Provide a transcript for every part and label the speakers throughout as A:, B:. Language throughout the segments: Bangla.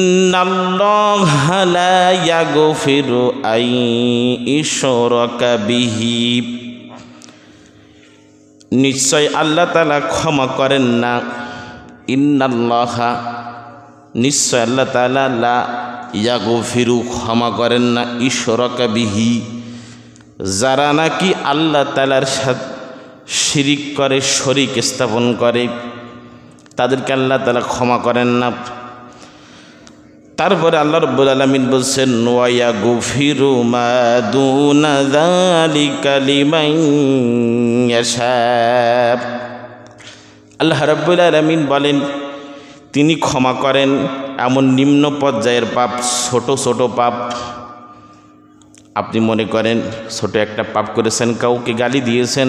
A: ইন্নাল্লাহা লা ইয়াগফিরু আন ইউশরাকা বিহি, নিশ্চয় আল্লাহ তাআলা ক্ষমা করেন না। ইন্নাল্লাহা, নিশ্চয় আল্লাহ তাআলা লা ইয়াগফিরু, ক্ষমা করেন না, ইউশরাকা বিহি, যারা নাকি আল্লাহ তাআলার সাথে শিরিক করে, শরীক স্থাপন করে, তাদেরকে আল্লাহ তাআলা ক্ষমা করেন না। তারপরে আল্লাহ রাব্বুল আলামিন বলছেন ওয়া ইয়াগফিরু মা দুনা যালিকা লিমান ইয়াশা। আল্লাহ রাব্বুল আলামিন বলেন তিনি ক্ষমা করেন এমন নিম্ন পর্যায়ের পাপ, ছোট ছোট পাপ। আপনি মনে করেন ছোট একটা পাপ করেছেন, কাউকে গালি দিয়েছেন,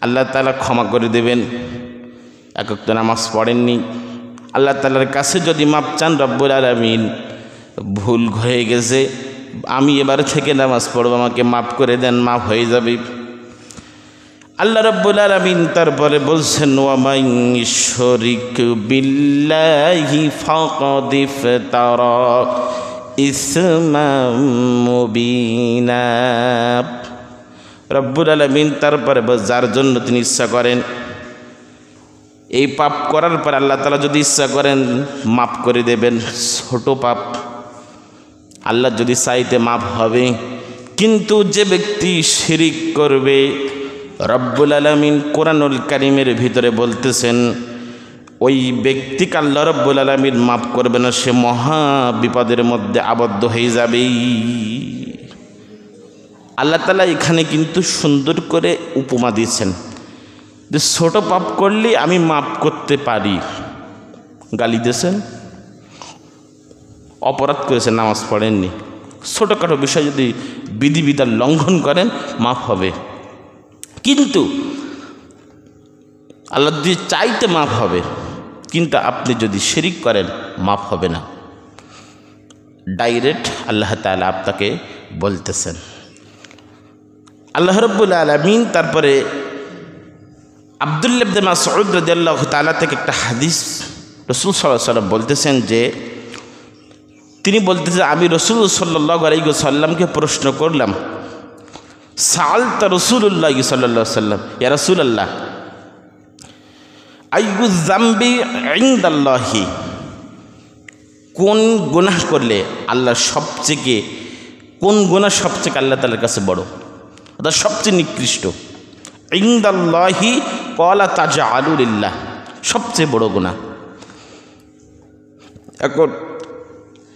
A: আল্লাহ তাআলা ক্ষমা করে দেবেন। এক ওয়াক্ত নামাজ পড়েননি, আল্লাহ তাআলার কাছে যদি মাপ চান, রব্বুল আলামিন ভুল হয়ে গেছে, আমি এবার থেকে নামাজ পড়ব, আমাকে মাফ করে দেন, মাফ হয়ে যাবে। আল্লাহ রব্বুল আলামিন তারপরে বলছেন ওয়া মান ইউশরিক বিল্লাহি ফাকাদ ইফতারা ইসমান মুবিনা। রব্বুল আলামিন তারপরে যার জন্য তিনি ইচ্ছা করেন এই পাপ করার পর আল্লাহ তাআলা যদি ইচ্ছা করেন মাফ করে দেবেন, ছোট পাপ আল্লাহ যদি চাইতে মাফ হবে। কিন্তু যে ব্যক্তি শিরিক করবে, রব্বুল আলামিন কোরআনুল কারীমের ভিতরে বলতেছেন ওই ব্যক্তিকে আল্লাহ রব্বুল আলামিন মাফ করবে না, সে মহা বিপদের মধ্যে আবদ্ধ হয়ে যাবে। আল্লাহ তাআলা এখানে কিন্তু সুন্দর করে উপমা দিয়েছেন যে ছোট পাপ করলে আমি মাফ করতে পারি। গালি দিয়েছেন, অপরাধ করেছেন, নামাজ পড়েননি, ছোটোখাটো বিষয় যদি বিধিবিধান লঙ্ঘন করেন মাফ হবে। কিন্তু আল্লাহ যদি চাইতে মাফ হবে, কিন্তু আপনি যদি শিরিক করেন মাফ হবে না। ডাইরেক্ট আল্লাহ তাআলা আপনাকে বলতেছেন। আল্লাহ রাব্বুল আলামিন তারপরে আব্দুল্লাহ ইবনে মাসউদ রাদিয়াল্লাহু তাআলা থেকে একটা হাদিস, রাসূল সাল্লাল্লাহু আলাইহি ওয়াসাল্লাম বলতেছেন যে তিনি বলতেছেন আমি রাসূল সাল্লাল্লাহু আলাইহি ওয়াসাল্লামকে প্রশ্ন করলাম, সাআলতা রাসূলুল্লাহ সাল্লাল্লাহু আলাইহি ওয়াসাল্লাম ইয়া রাসূলুল্লাহ আইয়ু যামবি ইনদাল্লাহি, কোন গুনাহ করলে আল্লাহ সবচেয়ে, কোন গুনাহ সবচেয়ে আল্লাহ তাআলার কাছে বড়, অর্থাৎ সবচেয়ে নিকৃষ্ট। ইনদাল্লাহি ক্বালা তাজআলু লিল্লাহ, সবচেয়ে বড় গুনাহ। এখন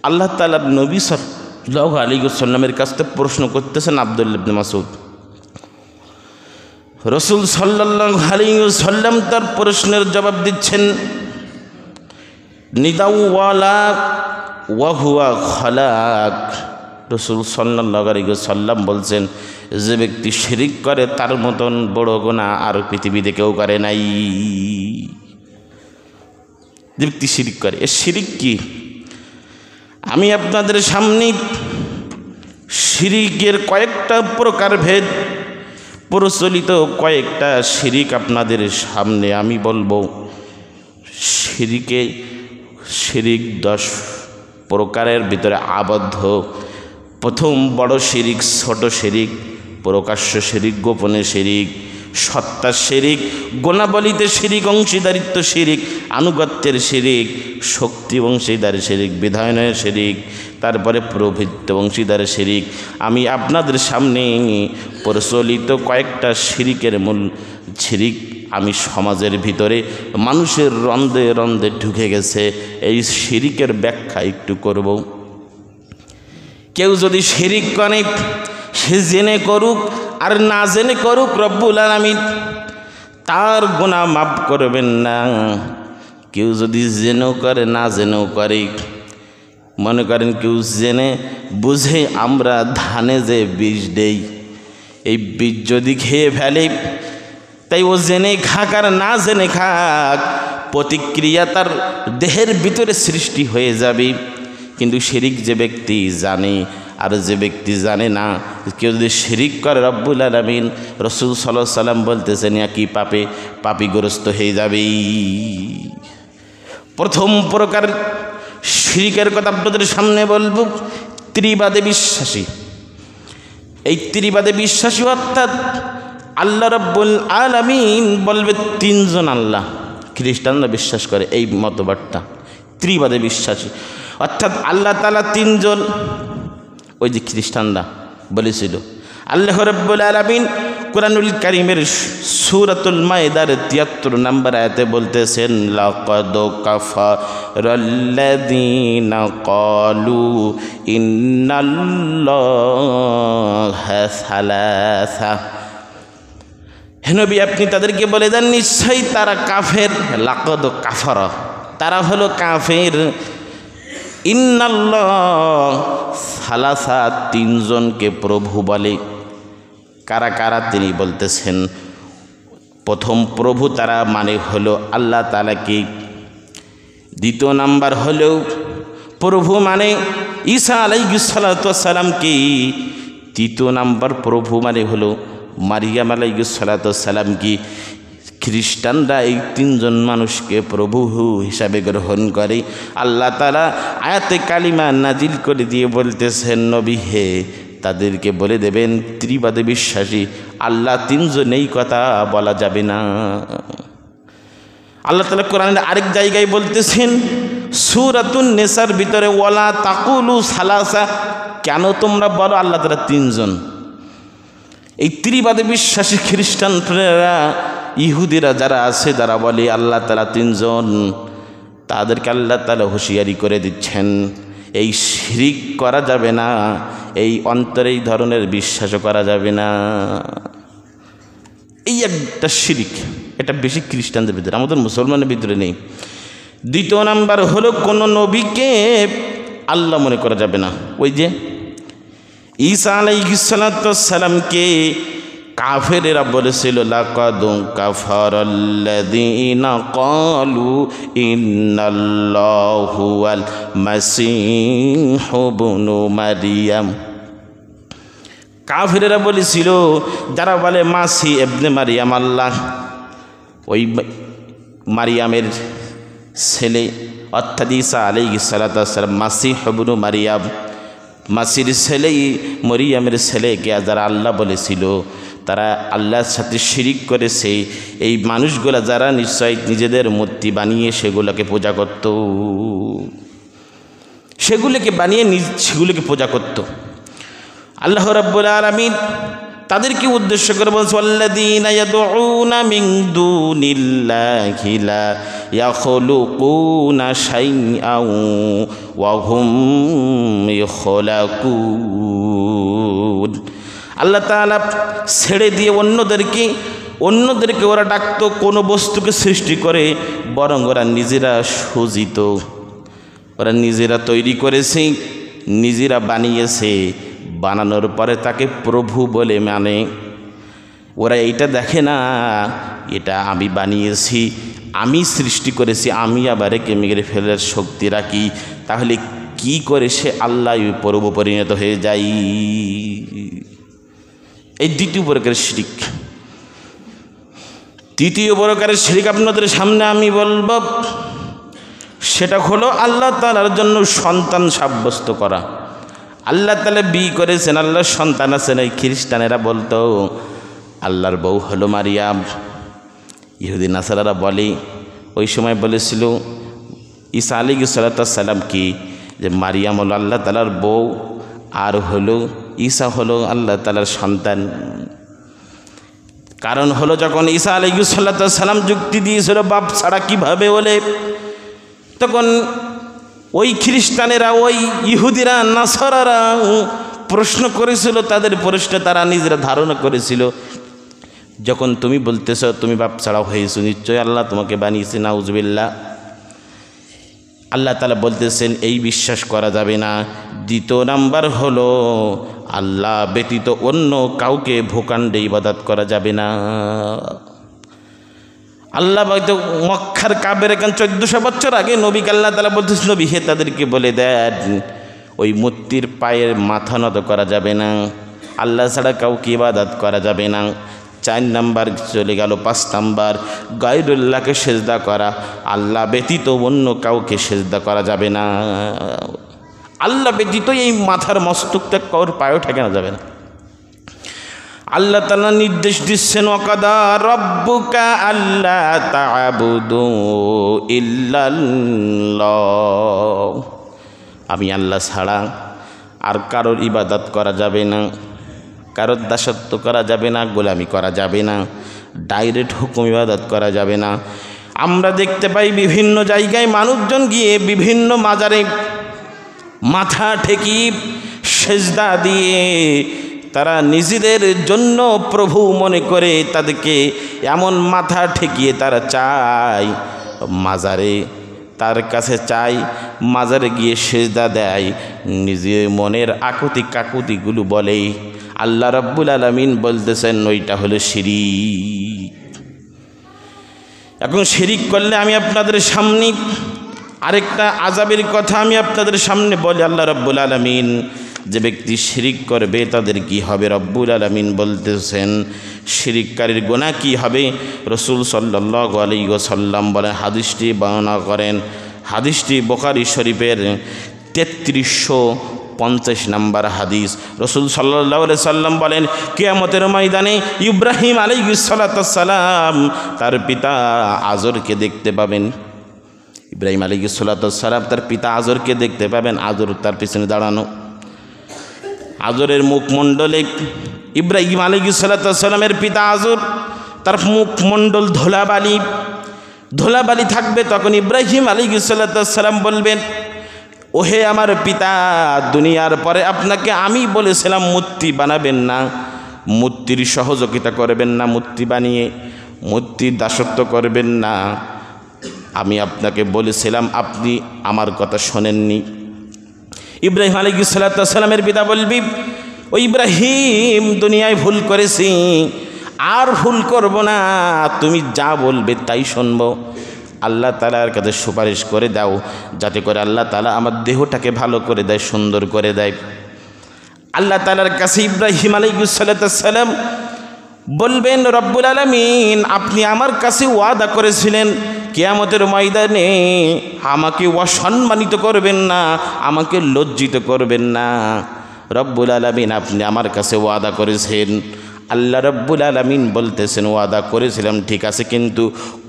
A: আল্লাহ তাআলার নবী সাল্লাল্লাহু আলাইহি ওয়াসাল্লামের কাছ থেকে প্রশ্ন করতেছেন আব্দুল্লাহ ইবনে মাসউদ। রাসূল সাল্লাল্লাহু আলাইহি ওয়াসাল্লাম তার প্রশ্নের জবাব দিচ্ছেন নিদাওয়ালা ওয়া হুয়া খালাক। রাসূল সাল্লাল্লাহু আলাইহি ওয়াসাল্লাম বলছেন যে ব্যক্তি শিরিক করে তার মতন বড় গুনাহ আর পৃথিবীতে কেউ করে নাই। যে ব্যক্তি শিরিক করে, এ শিরিক কি? আমি আপনাদের সামনে শিরিকের কয়েকটা প্রকারভেদ, প্রচলিত কয়েকটা শিরিক আপনাদের সামনে আমি বলবো। শিরিক 10 প্রকারের ভিতরে আবদ্ধ। প্রথম বড় শিরিক, ছোট শিরিক, প্রকাশ্য শিরিক, গোপনে শিরিক, সত্তা শিরিক, গুণাবলিতে শিরিক, অংশীদারিত্ব শিরিক, আনুগত্যের শিরিক, শক্তি অংশীদার শিরিক, বিধানের শিরিক, তারপরে প্রভৃত্য অংশীদার শিরিক। আমি আপনাদের সামনে প্রচলিত কয়েকটা শিরিকের মূল শিরিক আমি সমাজের ভিতরে মানুষের রন্ধে রন্ধে ঢুকে গেছে, এই শিরিকের ব্যাখ্যা একটু করব। কেউ যদি শিরিক করে সে জেনে করুক আর না জেনে করুক, রব্বুল আলামিন তার গুনাহ মাফ করবেন না। কেউ যদি জেনেও করে না জেনেও করে, মনে করেন কেউ জেনে বুঝে আমরা ধানে যে বীজ দেই, এই বীজ যদি খেয়ে ফেলে, তাই ও জেনে খাক আর না জেনে খাক, প্রতিক্রিয়া তার দেহের ভিতরে সৃষ্টি হয়ে যাবে। কিন্তু শিরিক যে ব্যক্তি জানে আর যে ব্যক্তি জানে না, কেউ যদি শিরিক করে, রব্বুল আলামিন রাসূল সাল্লাল্লাহু আলাইহি ওয়াসাল্লাম বলতেছেন একই পাপে পাপীগ্রস্ত হয়ে যাবে। প্রথম প্রকার শিরিকের কথা আপনাদের সামনে বলবো। ত্রিবাদে বিশ্বাসী, এই ত্রিবাদে বিশ্বাসী অর্থাৎ আল্লাহ রাব্বুল আলামিন বলবে তিনজন আল্লাহ। খ্রিস্টানরা বিশ্বাস করে এই মতবাদটা, ত্রিবাদে বিশ্বাসী অর্থাৎ আল্লাহ তাআলা তিনজন। ওই যে খ্রিস্টানরা বলেছিল, আল্লাহ রাব্বুল আলামিন কুরআনুল কারীমের সূরাতুল মায়েদার ৭৩ নম্বর আয়াতে বলতেছেন, লাকাদ কাফারাল্লাযীনা ক্বালু ইন্নাল্লাহা সালাসা। হে নবী, আপনি তাদেরকে বলে দেন নিশ্চয়ই তারা কাফের। লাকাদ কাফারা, তারা হলো কাফের। ইন্নাল্লাহ সালাসা, তিনজনকে প্রভু বলে। কারা কারা তিনি বলতেছেন, প্রথম প্রভু তারা মানে হলো আল্লাহ তাআলাকে। দ্বিতীয় নাম্বার হলো প্রভু মানে ঈসা আলাইহিস সালাতু ওয়াস সালামকে। তৃতীয় নাম্বার প্রভু মানে হলো মারিয়াম আলাইহিস সালাতু ওয়াস সালামকে। খ্রিস্টানরা এই তিনজন মানুষকে প্রভু হিসাবে গ্রহণ করে। আল্লাহ তাআলা আয়াতে কালিমা নাজিল করে দিয়ে বলতেছেন, নবী হে, তাদেরকে বলে দেবেন ত্রিবাদে বিশ্বাসী আল্লাহ তিনজন, এই কথা বলা যাবে না। আল্লাহ তাআলা কোরআনের আরেক জায়গায় বলতেছেন সূরাতুন নিসার ভিতরে, ওয়ালা তাকুলু সালাসা, কেন তোমরা বলো আল্লাহ তাআলা তিনজন। এই ত্রিবাদে বিশ্বাসী খ্রিস্টানরা, ইহুদিরা যারা আছে যারা বলে আল্লাহ তাআলা তিনজন, তাদেরকে আল্লাহ তাআলা হুঁশিয়ারি করে দিচ্ছেন এই শিরিক করা যাবে না, এই অন্তরে এই ধরনের বিশ্বাসও করা যাবে না। এই একটা শিরিক, এটা বেশি খ্রিস্টানদের ভিতরে, আমাদের মুসলমানের ভিতরে নেই। দ্বিতীয় নাম্বার হলো কোনো নবীকে আল্লাহ মনে করা যাবে না। ওই যে ঈসা আলাইহিস সালাতু ওয়াস সালামকে কাফেরেরা বলেছিল, লাকাদ কাফারাল্লাযীনা ক্বালু ইন্নাল্লাহু হুয়াল মাসীহু ইবনু মারইয়াম। কাফেরেরা বলেছিল, যারা বলে মাসি ইবনে মারইয়াম আল্লাহ, ওই মারিয়ামের ছেলে অর্থাৎ ঈসা আলাইহিস সালাতু ওয়াস সালাম মাসীহ ইবনু মারইয়াম, মাসির ছেলেই মরিয়ামের ছেলেকে যারা আল্লাহ বলেছিল, তারা আল্লাহর সাথে শিরিক করেছে। এই মানুষগুলা যারা নিশ্চয় নিজেদের মূর্তি বানিয়ে সেগুলোকে পূজা করত, সেগুলোকে বানিয়ে সেগুলোকে পূজা করত। আল্লাহ রাব্বুল আলামিন তাদেরকে উদ্দেশ্য করে বলছে, ওয়াল্লাযীনা ইয়াদউনা মিন দুনিল্লাহি লা ইয়াখলুকুনা শাইআন ওয়া হুম ইখলাকুন। আল্লাহ তাআলা ছেড়ে দিয়ে অন্যদেরকে ওরা ডাকতো কোনো বস্তুকে সৃষ্টি করে, বরং ওরা নিজেরা সজিত, ওরা নিজেরা তৈরি করেছে, নিজেরা বানিয়েছে, বানানোর পরে তাকে প্রভু বলে মানে। ওরা এইটা দেখে না এটা আমি বানিয়েছি, আমি সৃষ্টি করেছি, আমি আবার একে মেরে ফেলার শক্তি রাখি, তাহলে কি করে সে আল্লাহ প্রভু পরিণত হয়ে যায়। এই দ্বিতীয় প্রকারের শিরিক। তৃতীয় প্রকারের শিরিক আপনাদের সামনে আমি বলব, সেটা হলো আল্লাহ তাআলার জন্য সন্তান সাব্যস্ত করা। আল্লাহ তাআলা বিয়ে করেছেন, আল্লাহর সন্তান আছেন। এই খ্রিস্টানেরা বলতো আল্লাহর বউ হলো মারিয়াম। ইহুদি নাসারারা বলে, ওই সময় বলেছিল ঈসা আলাইহিস সালাতু ওয়াস সালাম কি, যে মারিয়াম হলো আল্লাহ তাআলার বউ, আর হলো ঈসা হলো আল্লাহ তাআলার সন্তান। কারণ হলো যখন ঈসা আলাইহিস সালাতু ওয়াস সালাম যুক্তি দিয়েছিল বাপ ছাড়া কিভাবে হলে, তখন ওই খ্রিস্টানেরা, ওই ইহুদিরা, নাসারারা প্রশ্ন করেছিল। তাদের প্রশ্নে তারা নিজেরা ধারণা করেছিল, যখন তুমি বলতেছ তুমি বাপ ছাড়া হয়েছো, নিশ্চয় আল্লাহ তোমাকে বানিয়েছে, নাউজুবিল্লাহ। আল্লাহ তাআলা বলতেছেন এই বিশ্বাস করা যাবে না। দ্বিতীয় নাম্বার হলো আল্লাহ ব্যতীত অন্য কাউকে ভূখণ্ডে ইবাদত করা যাবে না। আল্লাহ হয়তো মক্কার কাবের এখন 1400 বছর আগে নবীকে আল্লাহ তাআলা বলতেছেন, নবী হে তাদেরকে বলে দেন ওই মূর্তির পায়ের মাথা নত করা যাবে না, আল্লাহ ছাড়া কাউকে ইবাদত করা যাবে না। 4 নাম্বার চলে গেল। 5 নাম্বার গায়রুল্লাহকে সেজদা করা। আল্লাহ ব্যতীত অন্য কাউকে সেজদা করা যাবে না। আল্লাহ ব্যতীত এই মাথার মস্তকটা কারোর পায়েও ঠেকানো যাবে না। আল্লাহ তাআলা নির্দেশ দিচ্ছেন, ওয়াকাদা রাব্বুকা আল্লা তা'বুদু ইল্লাল্লাহ, আমি আল্লাহ ছাড়া আর কারোর ইবাদত করা যাবে না, কারোর দাসত্ব করা যাবে না, গোলামি করা যাবে না, ডাইরেক্ট হুকুম ইবাদত করা যাবে না। আমরা দেখতে পাই বিভিন্ন জায়গায় মানুষজন গিয়ে বিভিন্ন মাজারে মাথা ঠেকি সেজদা দিয়ে তারা নিজেদের জন্য প্রভু মনে করে তাদেরকে এমন মাথা ঠেকিয়ে তারা চায় মাজারে, তার কাছে চাই, মাজারে গিয়ে সেজদা দেয়, নিজের মনের আকুতি কাকুতিগুলো বলে। আল্লাহ রাব্বুল আলামিন বলতেছেন ওইটা হলো শিরিক। এখন শিরিক করলে আমি আপনাদের সামনে আরেকটা আযাবের কথা আমি আপনাদের সামনে বলি। আল্লাহ রাব্বুল আলামিন যে ব্যক্তি শিরিক করবে তাদের কি হবে রব্বুল আলামিন বলতেছেন, শিরিককারীর গুনাহ কি হবে। রাসূল সাল্লাল্লাহু আলাইহি ওয়াসাল্লাম বলেন, হাদিসটি বর্ণনা করেন, হাদিসটি বুখারী শরীফের 3350 নম্বর হাদিস। রাসূল সাল্লাল্লাহু আলাইহি সাল্লাম বলেন, কিয়ামতের ময়দানে ইব্রাহিম আলাইহিস সালাতু সালাম তার পিতা আজরকে দেখতে পাবেন। ইব্রাহিম আলাইহিস সালাতু সালাম তার পিতা আজরকে দেখতে পাবেন। আজর তার পিছনে দাঁড়ানো। আজরের মুখমণ্ডলে ইব্রাহিম আলাইহিস সালাতু সালামের পিতা আজর, তার মুখমণ্ডল ধুলাবালি থাকবে। তখন ইব্রাহিম আলাইহিস সালাতু সালাম বলবেন, ওহে আমার পিতা, দুনিয়ার পরে আপনাকে আমি বলেছিলাম মূর্তি বানাবেন না, মূর্তির সহযোগিতা করবেন না, মূর্তি বানিয়ে মূর্তির দাসত্ব করবেন না। আমি আপনাকে বলেছিলাম, আপনি আমার কথা শোনেননি। ইব্রাহিম আলাইহিস সালাতু সালামের পিতা বলবি, ও ইব্রাহিম, দুনিয়ায় ভুল করেছি, আর ভুল করব না, তুমি যা বলবে তাই শুনব। আল্লাহ তাআলার কাছে সুপারিশ করে দাও, যাতে করে আল্লাহ তাআলা আমার দেহটাকে ভালো করে দেয়, সুন্দর করে দেয়। আল্লাহ তাআলার কাছে ইব্রাহিম আলাইহিস সালাতু সালাম বলবেন, রব্বুল আলামিন, আপনি আমার কাছে ওয়াদা করেছিলেন কিয়ামতের ময়দানে আমাকে অসম্মানিত করবেন না, আমাকে লজ্জিত করবেন না। রব্বুল আলামিন, আপনি আমার কাছে ওয়াদা করেছেন। আল্লাহ রব্বুল আলামিন বলতেছেন, ওয়াদা করেছিলাম ঠিক আছে, কিন্তু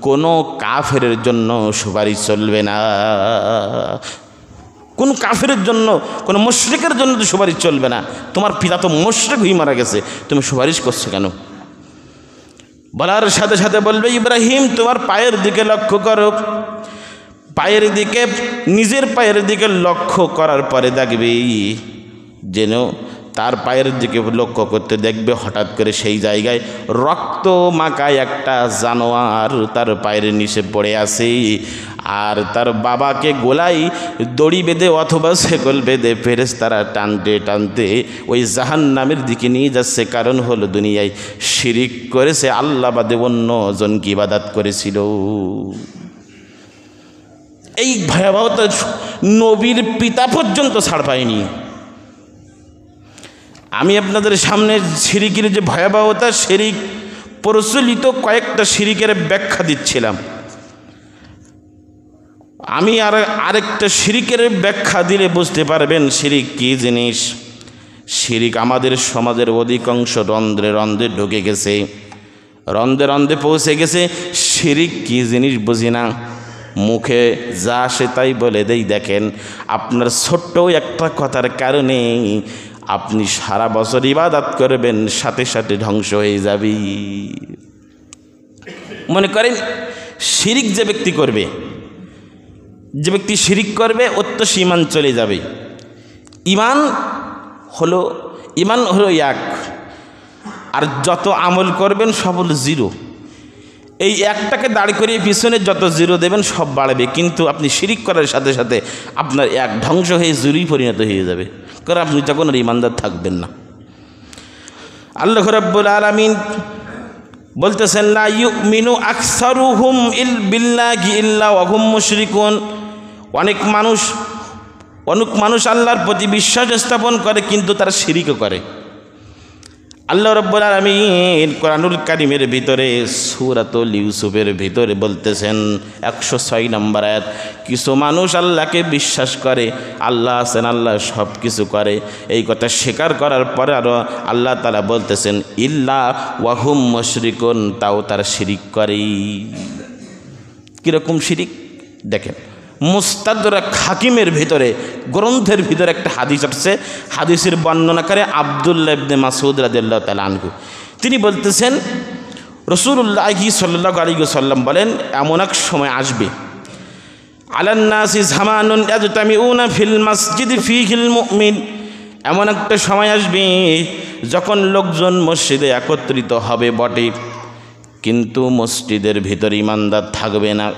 A: কোনো কাফেরের জন্য সুপারিশ চলবে না। কোন কাফেরের জন্য, কোনো মুশরিকের জন্য তো সুপারিশ চলবে না। তোমার পিতা তো মুশরিক হয়ে মারা গেছে, তুমি সুপারিশ করছো কেন? বলার সাথে সাথে বলবে, ইব্রাহিম, তোমার পায়ের দিকে লক্ষ্য করো। পায়ের দিকে, নিজের পায়ের দিকে লক্ষ্য করার পরে দেখবে, যেন তার পায়ের দিকে লক্ষ্য করতে দেখবে হঠাৎ করে সেই জায়গায় রক্ত মাখায় একটা জানোয়ার তার পায়ের নিচে পড়ে আছে। আর তার বাবাকে গোলায় দড়ি বেঁধে অথবা শেকল বেঁধে ফেরেশতারা টানতে টানতে ওই জাহান্নামের দিকে নিয়ে যাচ্ছে। কারণ হলো দুনিয়ায় শিরিক করেছে, আল্লাহ বাদে অন্যজনকে ইবাদত করেছিল। এই ভয়াবহতা নবীর পিতা পর্যন্ত ছাড় পায়নি। আমি আপনাদের সামনে শিরিকের যে ভয়াবহতা, শিরিক প্রচলিত কয়েকটা শিরিকের ব্যাখ্যা দিচ্ছিলাম। আমি আরেকটা শিরিকের ব্যাখ্যা দিলে বুঝতে পারবেন শিরিক কী জিনিস। শিরিক আমাদের সমাজের অধিকাংশ রন্ধ্রে রন্ধ্রে ঢুকে গেছে, রন্ধ্রে রন্ধ্রে পৌঁছে গেছে। শিরিক কী জিনিস বুঝি না, মুখে যা আসে তাই বলে দেই। দেখেন, আপনার ছোট্ট একটা কথার কারণে আপনি সারা বছর ইবাদত করবেন, সাথে সাথে ধ্বংস হয়ে যাবে। মনে করেন, শিরিক যে ব্যক্তি করবে, যে ব্যক্তি শিরিক করবে, ওর তো ঈমান চলে যাবে। ঈমান হলো এক, আর যত আমল করবেন সব হলো জিরো। এই একটাকে দাঁড় করিয়ে পিছনে যত জিরো দেবেন সব বাড়বে, কিন্তু আপনি শিরিক করার সাথে সাথে আপনার এক ধ্বংস হয়ে জিরোই পরিণত হয়ে যাবে, কারণ আপনি তখন আর ঈমানদার থাকবেন না। আল্লাহ রাব্বুল আলামিন বলতেছেন, লা ইউমিনু আকসারুহুম বিল্লাহি ইল্লা ওয়া হুম মুশরিকুন। অনেক মানুষ আল্লাহর প্রতি বিশ্বাস স্থাপন করে, কিন্তু তারা শিরিকও করে। আল্লাহ রাব্বুল আলামিন কোরআনুল কারীমের ভিতরে সূরাতুল ইউসুফের ভিতরে বলতেছেন 106 নম্বর আয়াত, কিছু মানুষ আল্লাহকে বিশ্বাস করে, আল্লাহ আছেন, আল্লাহ সব কিছু করে, এই কথা স্বীকার করার পরে আরও আল্লাহ তাআলা বলতেছেন ইল্লা ওয়াহুম মুশরিকুন, তাও তারা শিরিক করে। কীরকম শিরিক দেখেন, মুস্তাদরাক হাকিমের ভিতরে গ্রন্থের ভিতরে একটা হাদিস আসছে, হাদিসের বর্ণনাকারে আব্দুল্লাহ ইবনে মাসউদ রাদিয়াল্লাহু তাআলা আনহু, তিনি বলতেছেন রাসূলুল্লাহ সাল্লাল্লাহু আলাইহি ওয়াসাল্লাম বলেন, এমন এক সময় আসবে আলান নাসি জামানুন ইয়াজতামিউনা ফিল মসজিদ ফীহিল মুমিন, এমন একটা সময় আসবে যখন লোকজন মসজিদে একত্রিত হবে বটে, কিন্তু মসজিদের ভিতরে ইমানদার থাকবে না।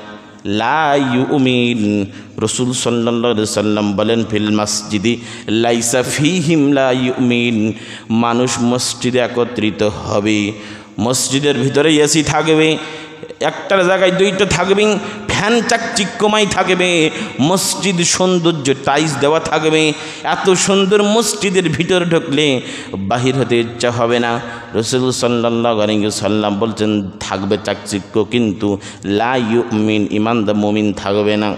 A: লা ইউমিন, রাসূল সাল্লাল্লাহু আলাইহি সাল্লাম বলেন ফিল মসজিদি লাইসা ফীহিম লা ইউমিন, মানুষ মসজিদে একত্রিত হবে, মসজিদের ভিতরে এসি থাকবে, একটার জায়গায় দুইটা থাকবে, ফ্যান চাকচিক্যময় থাকবে, মসজিদ সৌন্দর্য টাইলস দেওয়া থাকবে, এত সুন্দর মসজিদের ভিতরে ঢুকলে বাহির হতে ইচ্ছা হবে না। রাসূল সাল্লাল্লাহু আলাইহি সাল্লাম বলছেন থাকবে চাকচিক্য, কিন্তু লা ইউমিন, ইমানদার মুমিন থাকবে না।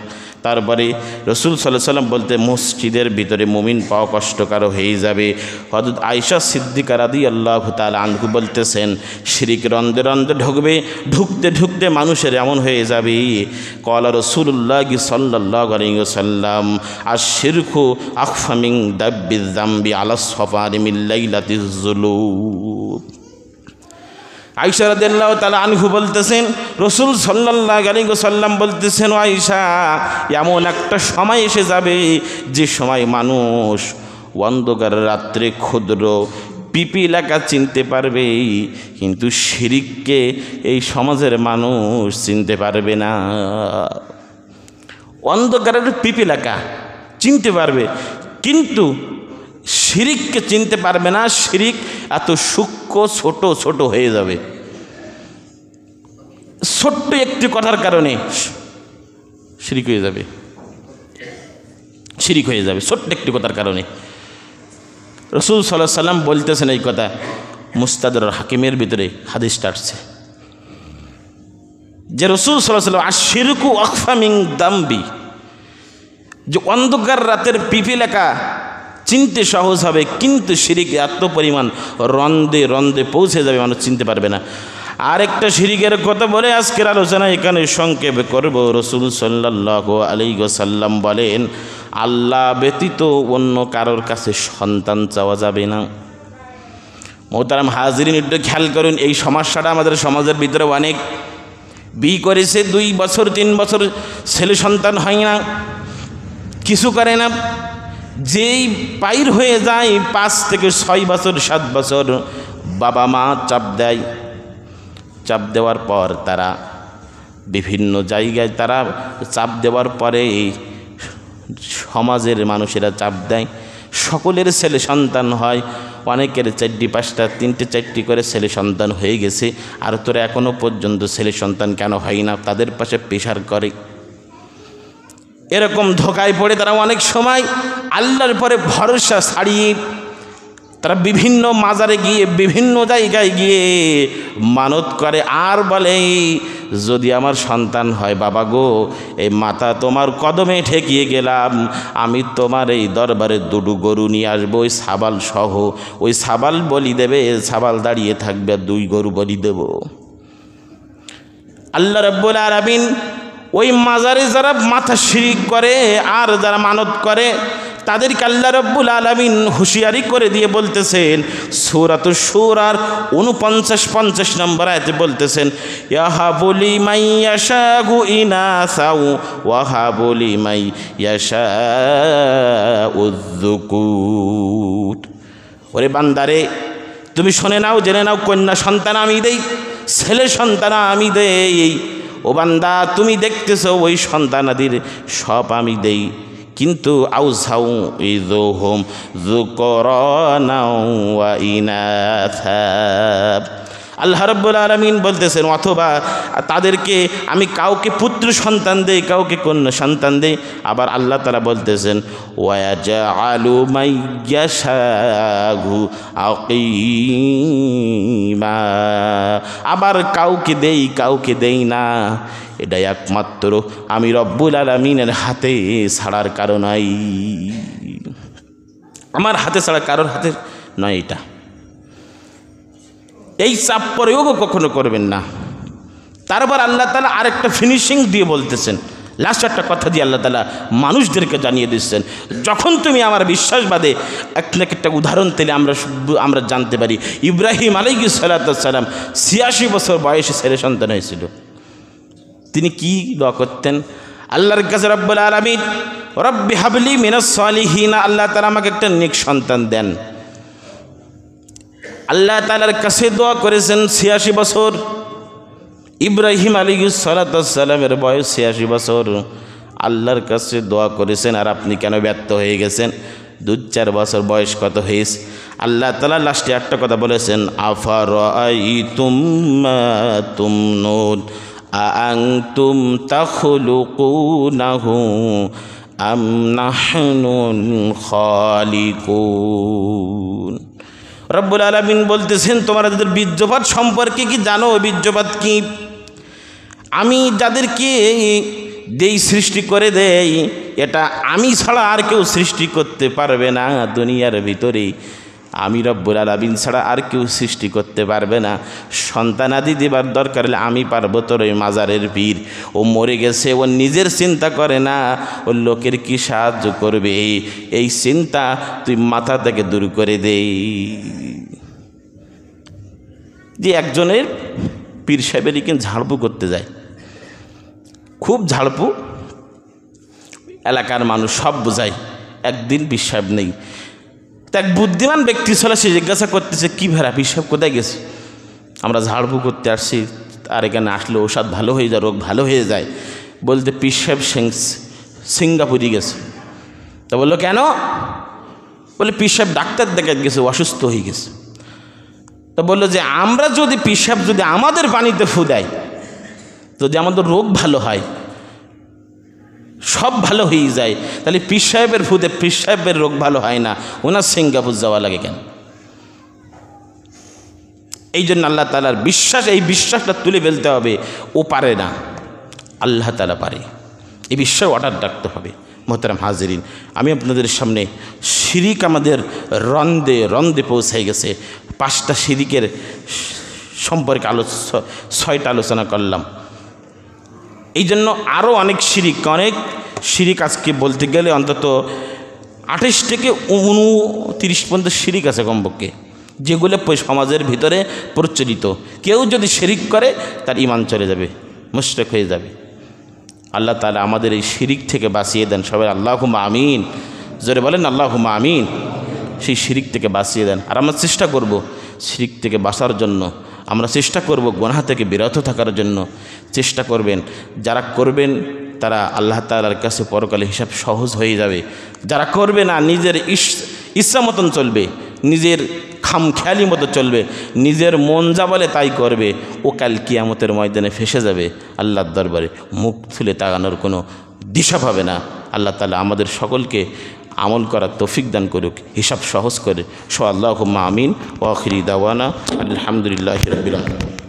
A: তারপরে রাসূল সাল্লাল্লাহু আলাইহি সাল্লাম বলতে মসজিদের ভিতরে মুমিন পাওয়া কষ্টকর হয়ে যাবে। হযরত আয়েশা সিদ্দিকা রাদিয়াল্লাহু তাআলা আনহা বলতেছেন শিরিক রন্ধে রন্ধে ঢুকবে, ঢুকতে ঢুকতে মানুষের এমন হয়ে যাবে, ক্বালা রাসূলুল্লাহ সাল্লাল্লাহু আলাইহি ওয়াসাল্লাম আশ-শিরকু আখফা মিন দাব্বিয যামবি আলা সফারি মিন লাইলাতিজ যুলুব। আয়েশা রাদিয়াল্লাহু তাআলা আনহু বলতেছেন রাসূল সাল্লাল্লাহু আলাইহি ওয়াসাল্লাম বলতেছেন, আয়েশা এমন একটা সময় এসে যাবে যে সময় মানুষ অন্ধকার রাত্রে ক্ষুদ্র পিপিলাকা চিনতে পারবে, কিন্তু শিরিককে এই সমাজের মানুষ চিনতে পারবে না। অন্ধকারের পিপিলাকা চিনতে পারবে, কিন্তু শিরিককে চিনতে পারবে না। শিরিক এত সূক্ষ্ম ছোট ছোট হয়ে যাবে, ছোট্ট একটি কথার কারণে শিরিক হয়ে যাবে, শিরিক হয়ে যাবে ছোট্ট একটি কথার কারণে। রাসূল সাল্লাল্লাহু আলাইহি সাল্লাম বলতেছেন এই কথা, মুস্তাদরাক হাকিমের ভিতরে হাদিসটা আসছে যে রাসূল সাল্লাল্লাহু আলাইহি সাল্লাম আশ-শিরকু আখফা মিন যামবি, যে অন্ধকার রাতের পিপিলেখা চিনতে সহজ হবে, কিন্তু শিরিক এত পরিমাণ রন্ধে রন্ধে পৌঁছে যাবে মানুষ চিনতে পারবে না। আরেকটা শিরিকের কথা বলে আজকের আলোচনা এখানে সংক্ষেপ করব। রাসূল সাল্লাল্লাহু আলাইহি ওয়াসাল্লাম বলেন আল্লাহ ব্যতীত অন্য কারোর কাছে সন্তান চাওয়া যাবে না। মোহতারাম হাজিরিন, একটু খেয়াল করুন, এই সমস্যাটা আমাদের সমাজের ভিতরে অনেক। বিয়ে করেছে 2 বছর 3 বছর ছেলে সন্তান হয় না, কিছু করে না, যেই পাইর হয়ে যায় 5 থেকে 6 বছর 7 বছর বাবা মা চাপ দেয়, চাপ দেওয়ার পর তারা বিভিন্ন জায়গায় তারা চাপ দেওয়ার পরে সমাজের মানুষেরা চাপ দেয়, সকলের ছেলে সন্তান হয়, অনেকের 4টি 5টা 3টে 4টি করে ছেলে সন্তান হয়ে গেছে, আর তোরা এখনও পর্যন্ত ছেলে সন্তান কেন হয় না, তাদের পাশে প্রেশার করে। এরকম ধোকায় পড়ে তারা অনেক সময় আল্লাহর পরে ভরসা ছাড়িয়ে তারা বিভিন্ন মাজারে গিয়ে বিভিন্ন জায়গায় গিয়ে মানত করে, আর বলে যদি আমার সন্তান হয় বাবা গো, এই মাথা তোমার কদমে ঠেকিয়ে গেলাম, আমি তোমার এই দরবারে 2 গরু নিয়ে আসবো, ওই ছাবাল সহ, ওই ছাবাল বলি দেবে, ছাবাল দাঁড়িয়ে থাকবে, 2 গরু বলি দেব। আল্লাহ রাব্বুল আলামিন ওই মাজারে যারা মাথা শিরিক করে আর যারা মানত করে তাদেরকে আল্লাহ রাব্বুল আলামিন হুঁশিয়ারি করে দিয়ে বলতেছেন সূরাতুশ শূরার 49-50 নম্বর আয়াতে বলতেছেন ইয়াহাবু লিমান ইয়াশাউ ইনাসাউ ওয়া হাবু লিমান ইয়াশাউ যুকুর। ওরে বান্দারে, তুমি শুনে নাও, জেনে নাও, কন্যা সন্তান আমি দেই, ছেলে সন্তান আমি দেই। ও বান্দা, তুমি দেখতেছো ওই সন্তানাদির সব আমি দেই, কিন্তু আউসাউ ইযুহুম যুকরানা ওয়া ইনাসা, আল্লাহ রাব্বুল আলামিন বলতেছেন অথবা তাদেরকে আমি কাউকে পুত্র সন্তান দেই, কাউকে কন্যা সন্তান দেই। আবার আল্লাহ তাআলা বলতেছেন ওয়ায়াজআলু মাইয়াশাহু আকিমা, আবার কাউকে দেই কাউকে দেই না। এটা একমাত্র আমি রব্বুল আলামিনের হাতে ছাড়ার কারণ নাই, আমার হাতে ছাড়া কারোর হাতে নয়। এটা এই চাপ প্রয়োগও কখনো করবেন না। তারপর আল্লাহ তাআলা আরেকটা ফিনিশিং দিয়ে বলতেছেন, লাস্ট একটা কথা দিয়ে আল্লাহ তাআলা মানুষদেরকে জানিয়ে দিচ্ছেন, যখন তুমি আমার বিশ্বাস বাদে একটা উদাহরণ দিলে আমরা জানতে পারি ইব্রাহিম আলাইহিস সালাম ৮৬ বছর বয়সে ছেলে সন্তান হয়েছিল। তিনি কি দোয়া করতেন আল্লাহর কাছে? রব্বুল আলামিন রব্বি হাবলি মিনাস সালিহিন, আল্লাহ তাআলা আমাকে একটা নেক সন্তান দেন। আল্লাহ তাআলার কাছে দোয়া করেছেন ৮৬ বছর। ইব্রাহিম আলাইহিস সালামের বয়স ৮৬ বছর, আল্লাহর কাছে দোয়া করেছেন। আর আপনি কেন ব্যর্থ হয়ে গেছেন? ২-৪ বছর বয়স কত হয়েছে? আল্লাহ তাআলা লাস্টে একটা কথা বলেছেন, আফারাআইতুম মা তুমনুন আআনতুম তাখলুকুনাহু আম নাহনুল খালিকুন। রব্বুল আলামিন বলতেছেন তোমরা যাদের বীর্যপাত সম্পর্কে কি জানো? বীর্যপাত কি? আমি যাদেরকে দেই সৃষ্টি করে দেই, এটা আমি ছাড়া আর কেউ সৃষ্টি করতে পারবে না। দুনিয়ার ভিতরে আমি রব্বুল আলামিন ছাড়া আর কেউ সৃষ্টি করতে পারবে না। সন্তানাদি দেবার দরকার হলে আমি পারবো। তোর ওই মাজারের পীর, ও মরে গেছে, ও নিজের চিন্তা করে না, ও লোকের কি সাহায্য করবে, এই চিন্তা তুই মাথা থেকে দূর করে দেই। যে একজনের পীর সাহেবের কিন্তু ঝাড়পু করতে যায়, খুব ঝাড়পু, এলাকার মানুষ সব বোঝায়। একদিন পীর সাহেব নেই, তা এক বুদ্ধিমান ব্যক্তি ছিল, সে জিজ্ঞাসা করতেছে কি ভেড়া পীর সাহেব কোথায় গেছে? আমরা ঝাড়পু করতে আসছি, আর এখানে আসলে ওষুধ ভালো হয়ে যায়, রোগ ভালো হয়ে যায়। বলতে পীর সাহেব সিঙ্গাপুরে গেছে। তা বললো কেন? বলে পীর সাহেব ডাক্তার দেখাতে গেছে, অসুস্থ হয়ে গেছে। তো বললো যে আমরা যদি পীর সাহেব যদি আমাদের পানিতে ফু দেয়, যদি আমাদের রোগ ভালো হয়, সব ভালো হয়ে যায়, তাহলে পীর সাহেবের ফুদে পীর সাহেবের রোগ ভালো হয় না, ওনার সিঙ্গাপুর যাওয়া লাগে কেন? এই জন্য আল্লাহ তাআলার বিশ্বাস, এই বিশ্বাসটা তুলে ফেলতে হবে। ও পারে না, আল্লাহ তাআলা পারে, এই বিশ্বাস অর্ডার রাখতে হবে। মোহতারাম হাজিরিন, আমি আপনাদের সামনে শিরিক আমাদের রন্দে রন্দে পৌঁছাই গেছে। 5টা শিরিকের সম্পর্কে 6টা আলোচনা করলাম। এই জন্য আরও অনেক শিরিক আজকে বলতে গেলে অন্তত 28 থেকে 29 পর্যন্ত শিরিক আছে কমপক্ষে, যেগুলো সমাজের ভিতরে প্রচলিত। কেউ যদি শিরিক করে তার ঈমান চলে যাবে, মুশরিক হয়ে যাবে। আল্লাহ তাআলা আমাদের এই শিরিক থেকে বাঁচিয়ে দেন। সবাই আল্লাহুম্মা আমিন, জোরে বলেন আল্লাহুম্মা আমিন। সেই শিরিক থেকে বাঁচিয়ে দেন। আর আমরা চেষ্টা করব শিরিক থেকে বাঁচার জন্য, আমরা চেষ্টা করব গুনাহ থেকে বিরত থাকার জন্য চেষ্টা করবেন। যারা করবেন তারা আল্লাহ তাআলার কাছে পরকালে হিসাব সহজ হয়ে যাবে। যারা করবে না, নিজের ইচ্ছা মতন চলবে, নিজের খামখেয়ালি মতো চলবে, নিজের মন যা বলে তাই করবে, ও কাল কিয়ামতের ময়দানে ফেসে যাবে। আল্লাহর দরবারে মুখ তুলে তাকানোর কোনো দিশা পাবে না। আল্লাহ তাআলা আমাদের সকলকে আমল করার তৌফিক দান করুক, হিসাব সহজ করে। আল্লাহুম্মা আমিন। ওয়া আখিরি দাওয়ানা আলহামদুলিল্লাহি রাব্বিল আলামিন।